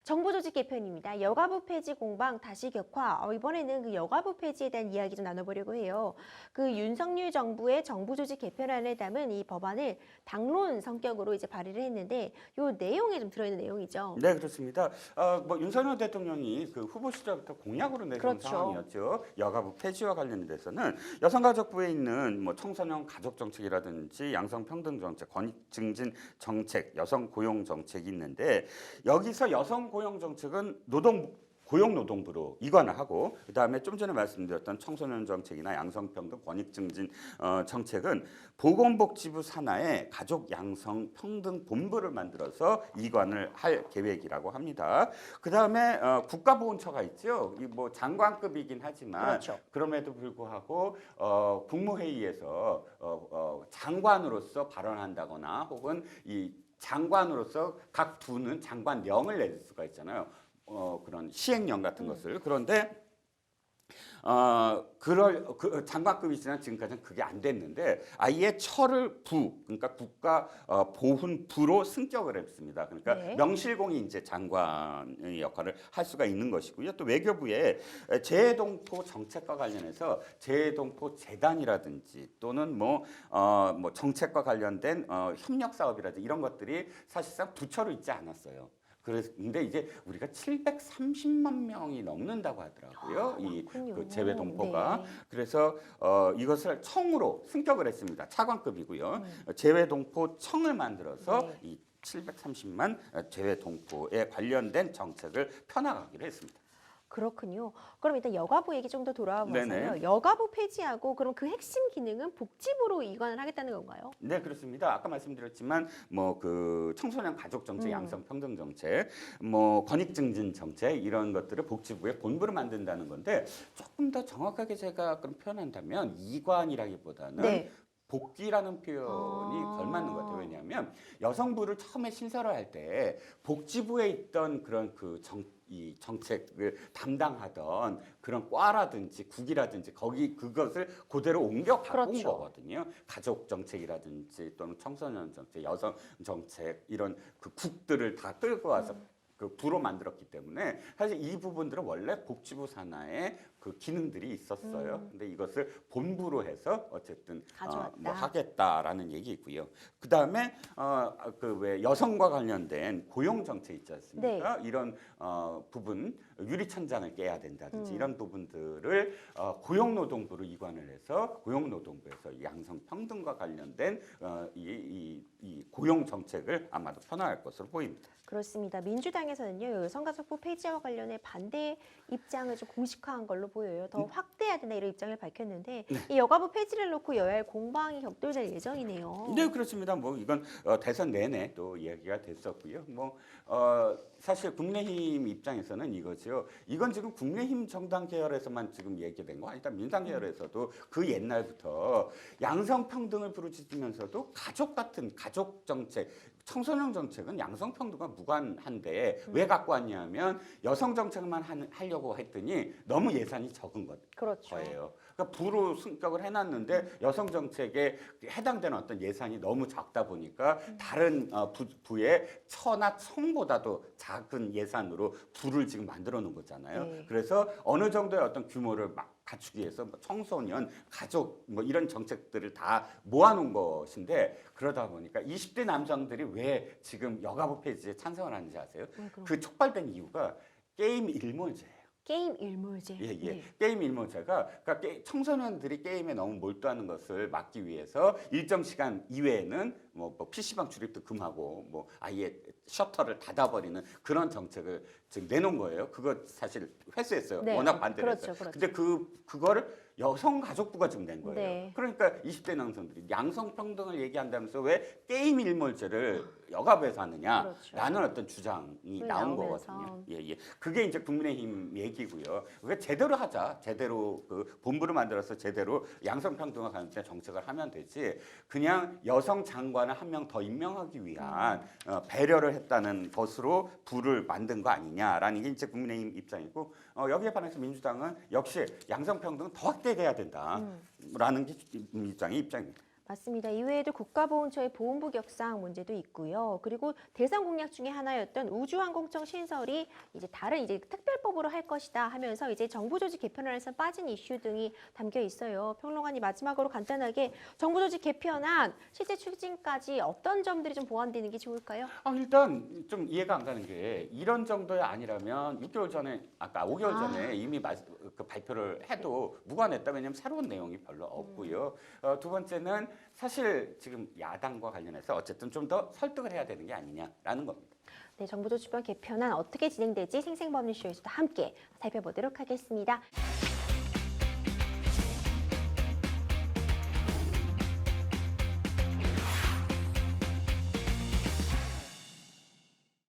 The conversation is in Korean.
정부조직 개편입니다. 여가부 폐지 공방 다시 격화. 이번에는 그 여가부 폐지에 대한 이야기 좀 나눠보려고 해요. 그 윤석열 정부의 정부조직 개편안을 담은 이 법안을 당론 성격으로 이제 발의를 했는데 요 내용에 좀 들어있는 내용이죠. 네, 그렇습니다. 뭐 윤석열 대통령이 그 후보 시절부터 공약으로 내세운 그렇죠. 상황이었죠. 여가부 폐지와 관련돼서는 여성가족부에 있는 뭐 청소년 가족 정책이라든지 양성평등 정책, 권익 증진 정책, 여성 고용 정책이 있는데 여기서 여성 고용 정책은 고용노동부로 이관을 하고 그다음에 좀 전에 말씀드렸던 청소년 정책이나 양성평등 권익 증진 정책은 보건복지부 산하에 가족 양성평등 본부를 만들어서 이관을 할 계획이라고 합니다. 그다음에 국가보훈처가 있죠. 이 뭐 장관급이긴 하지만 그렇죠. 그럼에도 불구하고 국무회의에서 장관으로서 발언한다거나 혹은 이 장관으로서 각 부는 장관령을 낼 수가 있잖아요. 그런 시행령 같은 것을. 그런데 장관급이지만 지금까지는 그게 안 됐는데 아예 처를 그러니까 국가 보훈부로 승격을 했습니다. 그러니까 네. 명실공히 이제 장관의 역할을 할 수가 있는 것이고요. 또 외교부에 재해동포 정책과 관련해서 재해동포 재단이라든지 또는 뭐 정책과 관련된 협력 사업이라든지 이런 것들이 사실상 부처로 있지 않았어요. 근데 이제 우리가 730만 명이 넘는다고 하더라고요. 그 재외동포가. 네. 그래서 이것을 청으로 승격을 했습니다. 차관급이고요. 재외동포 청을 만들어서 네. 이 730만 재외동포에 관련된 정책을 펴나가기로 했습니다. 그렇군요. 그럼 일단 여가부 얘기 좀 더 돌아와서요. 네네. 여가부 폐지하고 그럼 그 핵심 기능은 복지부로 이관을 하겠다는 건가요? 네, 그렇습니다. 아까 말씀드렸지만 뭐 그 청소년 가족 정책, 양성 평등 정책, 뭐 권익 증진 정책 이런 것들을 복지부의 본부를 만든다는 건데 조금 더 정확하게 제가 그럼 표현한다면 이관이라기보다는 네. 복귀라는 표현이 걸맞는 것 같아요. 왜냐하면 여성부를 처음에 신설을 할 때 복지부에 있던 그런 이 정책을 담당하던 그런 과라든지 국이라든지 그것을 그대로 옮겨 바꾼 그렇죠. 거거든요. 가족 정책이라든지 또는 청소년 정책, 여성 정책 이런 그 국들을 다 끌고 와서 그 부로 만들었기 때문에 사실 이 부분들은 원래 복지부 산하에 그 기능들이 있었어요. 근데 이것을 본부로 해서 어쨌든 가져왔다. 뭐 하겠다라는 얘기이고요. 그다음에 그 왜 여성과 관련된 고용 정책 있지 않습니까? 네. 이런 부분 유리천장을 깨야 된다든지 이런 부분들을 고용노동부로 이관을 해서 고용노동부에서 양성평등과 관련된 이 고용 정책을 아마도 펴나갈 것으로 보입니다. 그렇습니다. 민주당에서는요, 여성가족부 폐지와 관련해 반대 입장을 좀 공식화한 걸로 보여요. 더 확대해야 된다 이런 입장을 밝혔는데 이 여가부 폐지를 놓고 여야의 공방이 격돌될 예정이네요. 네, 그렇습니다. 뭐 이건 대선 내내 또 이야기가 됐었고요. 사실 국민의힘 입장에서는 이거죠. 이건 지금 국민의힘 정당 계열에서만 지금 얘기된 거 아니다. 민주당 계열에서도 그 옛날부터 양성평등을 부르짖으면서도 가족 정책, 청소년 정책은 양성평등과 무관한데 왜 갖고 왔냐면 여성 정책만 하려고 했더니 너무 예산이 적은 그렇죠. 거예요. 그러니까 부로 승격을 해놨는데 여성 정책에 해당되는 어떤 예산이 너무 작다 보니까 다른 부의 처나 청보다도 작은 예산으로 부를 지금 만들어 놓은 거잖아요. 네. 그래서 어느 정도의 어떤 규모를 갖추기 위해서 청소년, 가족 뭐 이런 정책들을 다 모아놓은 것인데 그러다 보니까 20대 남성들이 왜 지금 여가부 폐지에 찬성을 하는지 아세요? 그 촉발된 이유가 게임 일몰제예요. 게임 일몰제. 예. 네. 게임 일몰제가 그러니까 청소년들이 게임에 너무 몰두하는 것을 막기 위해서 일정 시간 이외에는 뭐 PC방 출입도 금하고 뭐 아예 셔터를 닫아버리는 그런 정책을 지금 내놓은 거예요. 그거 사실 회수했어요. 네. 워낙 반대를 그렇죠, 했어요. 그렇죠. 근데 그거를 여성가족부가 지금 낸 거예요. 네. 그러니까 20대 남성들이 양성평등을 얘기한다면서 왜 게임 일몰제를 여가부에서 하느냐라는 그렇죠. 어떤 주장이 나온 나오면서. 거거든요. 예. 그게 이제 국민의힘 얘기고요. 그게 제대로 하자. 제대로 그 본부를 만들어서 제대로 양성평등과 관련된 정책을 하면 되지. 그냥 여성 장관을 한 명 더 임명하기 위한 배려를 했다는 것으로 부를 만든 거 아니냐라는 게 이제 국민의힘 입장이고 여기에 반해서 민주당은 역시 양성평등은 더 확대돼야 된다라는 게 민주당의 입장입니다. 맞습니다. 이외에도 국가보훈처의 보훈부 격상 문제도 있고요. 그리고 대선 공약 중에 하나였던 우주항공청 신설이 이제 다른 이제 특별법으로 할 것이다 하면서 이제 정부 조직 개편안에서 빠진 이슈 등이 담겨 있어요. 평론가님 마지막으로 간단하게 정부 조직 개편안 실제 추진까지 어떤 점들이 좀 보완되는 게 좋을까요? 일단 좀 이해가 안 가는 게 이런 정도의 아니라면 6개월 전에 아까 5개월 전에 이미 그 발표를 해도 무관했다. 왜냐하면 새로운 내용이 별로 없고요. 두 번째는 사실 지금 야당과 관련해서 어쨌든 좀 더 설득을 해야 되는 게 아니냐라는 겁니다. 네, 정부 조직법 개편안 어떻게 진행될지 생생법률쇼에서도 함께 살펴보도록 하겠습니다.